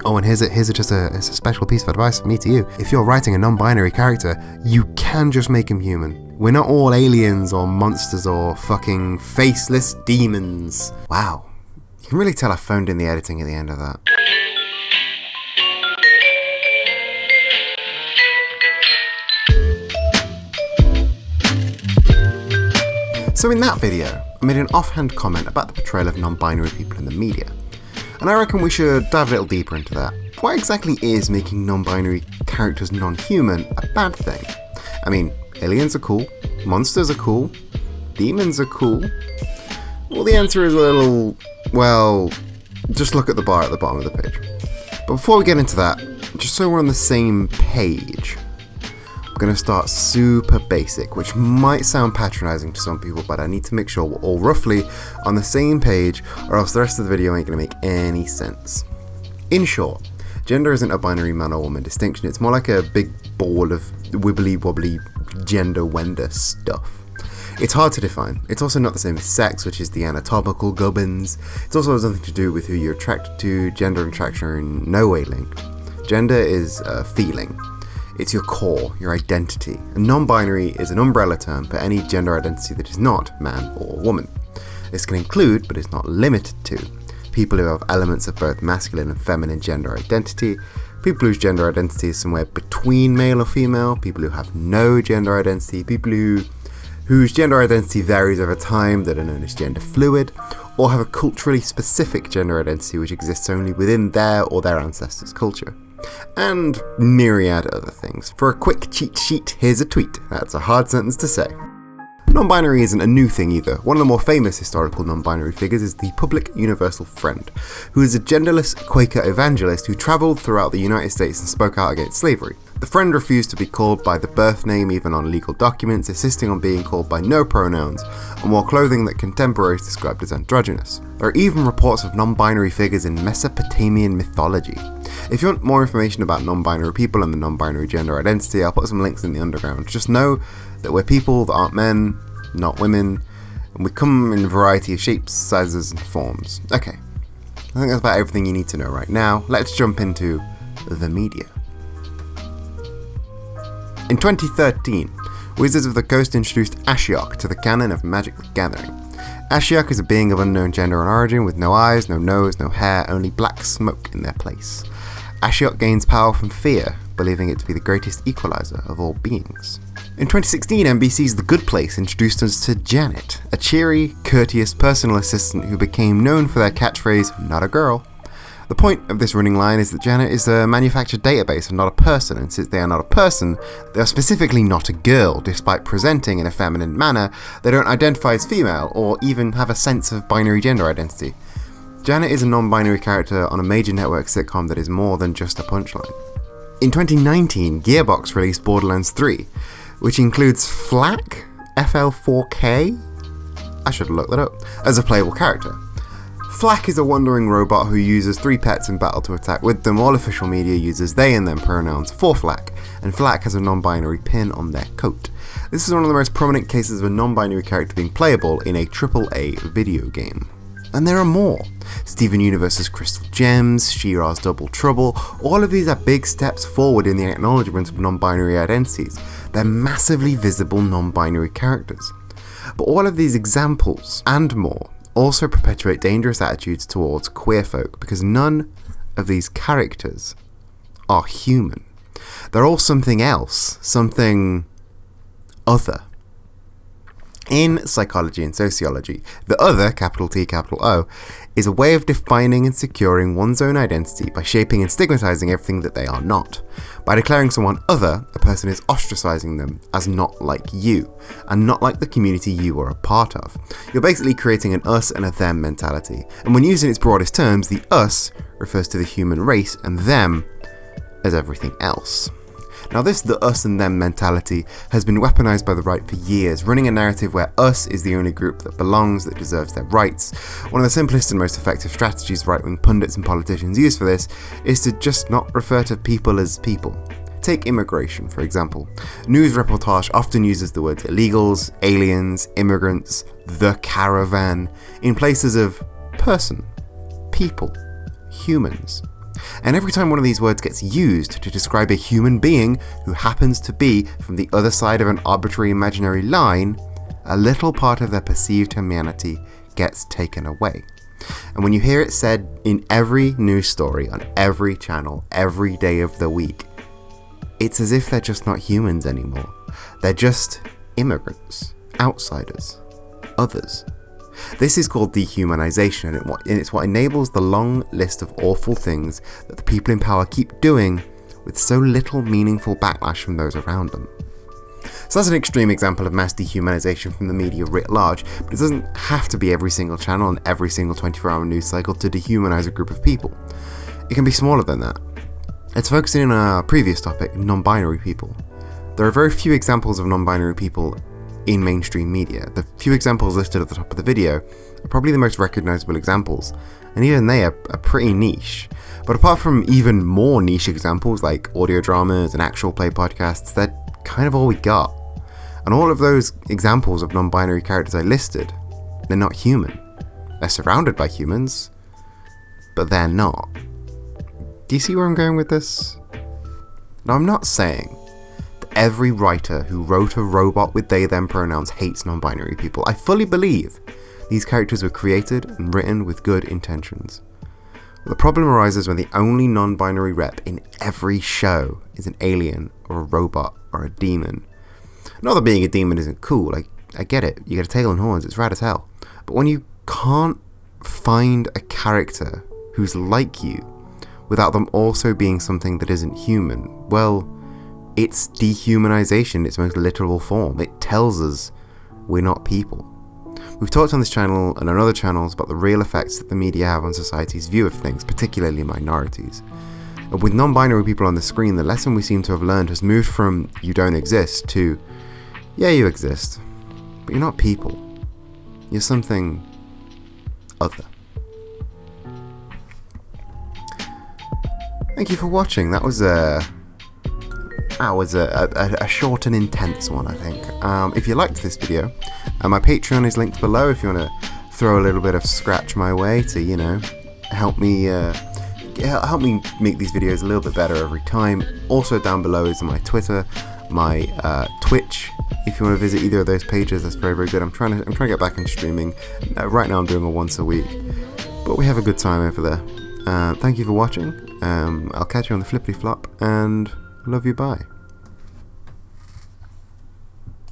Oh, and here's a special piece of advice from me to you. If you're writing a non-binary character, you can just make him human. We're not all aliens or monsters or fucking faceless demons. Wow. You can really tell I phoned in the editing at the end of that. So in that video, I made an offhand comment about the portrayal of non-binary people in the media. And I reckon we should dive a little deeper into that. Why exactly is making non-binary characters non-human a bad thing? I mean, aliens are cool, monsters are cool, demons are cool. Well, the answer is a little, well, just look at the bar at the bottom of the page. But before we get into that, just so we're on the same page, we're going to start super basic, which might sound patronizing to some people, but I need to make sure we're all roughly on the same page, or else the rest of the video ain't going to make any sense. In short, gender isn't a binary man or woman distinction, it's more like a big ball of wibbly wobbly gender wender stuff. It's hard to define. It's also not the same as sex, which is the anatomical gubbins. It also has nothing to do with who you're attracted to. Gender and attraction are in no way linked. Gender is a feeling. It's your core, your identity. And non-binary is an umbrella term for any gender identity that is not man or woman. This can include, but is not limited to, people who have elements of both masculine and feminine gender identity, people whose gender identity is somewhere between male or female, people who have no gender identity, people whose gender identity varies over time that are known as gender fluid, or have a culturally specific gender identity which exists only within their or their ancestors' culture. And myriad other things. For a quick cheat sheet, here's a tweet. That's a hard sentence to say. Non-binary isn't a new thing either. One of the more famous historical non-binary figures is the public universal friend, who is a genderless Quaker evangelist who travelled throughout the United States and spoke out against slavery. The friend refused to be called by the birth name even on legal documents, insisting on being called by no pronouns, and wore clothing that contemporaries described as androgynous. There are even reports of non-binary figures in Mesopotamian mythology. If you want more information about non-binary people and the non-binary gender identity, I'll put some links in the underground. Just know that we're people that aren't men, not women, and we come in a variety of shapes, sizes, and forms. Okay, I think that's about everything you need to know right now. Let's jump into the media. In 2013, Wizards of the Coast introduced Ashiok to the canon of Magic the Gathering. Ashiok is a being of unknown gender and origin with no eyes, no nose, no hair, only black smoke in their place. Ashiok gains power from fear, believing it to be the greatest equalizer of all beings. In 2016, NBC's The Good Place introduced us to Janet, a cheery, courteous personal assistant who became known for their catchphrase, "Not a girl." The point of this running line is that Janet is a manufactured database and not a person, and since they are not a person, they are specifically not a girl. Despite presenting in a feminine manner, they don't identify as female or even have a sense of binary gender identity. Janet is a non-binary character on a major network sitcom that is more than just a punchline. In 2019, Gearbox released Borderlands 3, which includes Flak, FL4K, I should look that up, as a playable character. Flak is a wandering robot who uses 3 pets in battle to attack with them. All official media uses they and them pronouns for Flak, and Flak has a non-binary pin on their coat. This is one of the most prominent cases of a non-binary character being playable in a AAA video game. And there are more. Steven Universe's Crystal Gems, She-Ra's Double Trouble, all of these are big steps forward in the acknowledgement of non-binary identities. They're massively visible non-binary characters. But all of these examples, and more, also perpetuate dangerous attitudes towards queer folk, because none of these characters are human. They're all something else, something other. In psychology and sociology, the other, capital T, capital O, is a way of defining and securing one's own identity by shaping and stigmatizing everything that they are not. By declaring someone other, a person is ostracizing them as not like you, and not like the community you are a part of. You're basically creating an us and a them mentality, and when used in its broadest terms, the us refers to the human race and them as everything else. Now this the us and them mentality has been weaponized by the right for years, running a narrative where us is the only group that belongs, that deserves their rights. One of the simplest and most effective strategies right-wing pundits and politicians use for this is to just not refer to people as people. Take immigration, for example. News reportage often uses the words illegals, aliens, immigrants, the caravan, in places of person, people, humans. And every time one of these words gets used to describe a human being who happens to be from the other side of an arbitrary imaginary line, a little part of their perceived humanity gets taken away. And when you hear it said in every news story, on every channel, every day of the week, it's as if they're just not humans anymore. They're just immigrants, outsiders, others. This is called dehumanization, and it's what enables the long list of awful things that the people in power keep doing with so little meaningful backlash from those around them. So that's an extreme example of mass dehumanization from the media writ large, but it doesn't have to be every single channel and every single 24-hour news cycle to dehumanize a group of people. It can be smaller than that. Let's focus in on our previous topic, non-binary people. There are very few examples of non-binary people in mainstream media. The few examples listed at the top of the video are probably the most recognizable examples, and even they are pretty niche. But apart from even more niche examples like audio dramas and actual play podcasts, they're kind of all we got. And all of those examples of non-binary characters I listed, they're not human. They're surrounded by humans, but they're not. Do you see where I'm going with this? Now, I'm not saying that every writer who wrote a robot with they/them pronouns hates non-binary people. I fully believe these characters were created and written with good intentions. But the problem arises when the only non-binary rep in every show is an alien or a robot or a demon. Not that being a demon isn't cool, I get it, you get a tail and horns, it's rad as hell. But when you can't find a character who's like you without them also being something that isn't human, well, it's dehumanization in its most literal form. It tells us we're not people. We've talked on this channel and on other channels about the real effects that the media have on society's view of things, particularly minorities. And with non-binary people on the screen, the lesson we seem to have learned has moved from you don't exist to, yeah, you exist, but you're not people. You're something other. Thank you for watching. That was a short and intense one, I think. If you liked this video, my Patreon is linked below if you want to throw a little bit of scratch my way to, help me make these videos a little bit better every time. Also down below is my Twitter, my Twitch. If you want to visit either of those pages, that's very, very good. I'm trying to get back into streaming. Right now I'm doing a once a week, but we have a good time over there. Thank you for watching. I'll catch you on the flippity flop, and love you, bye.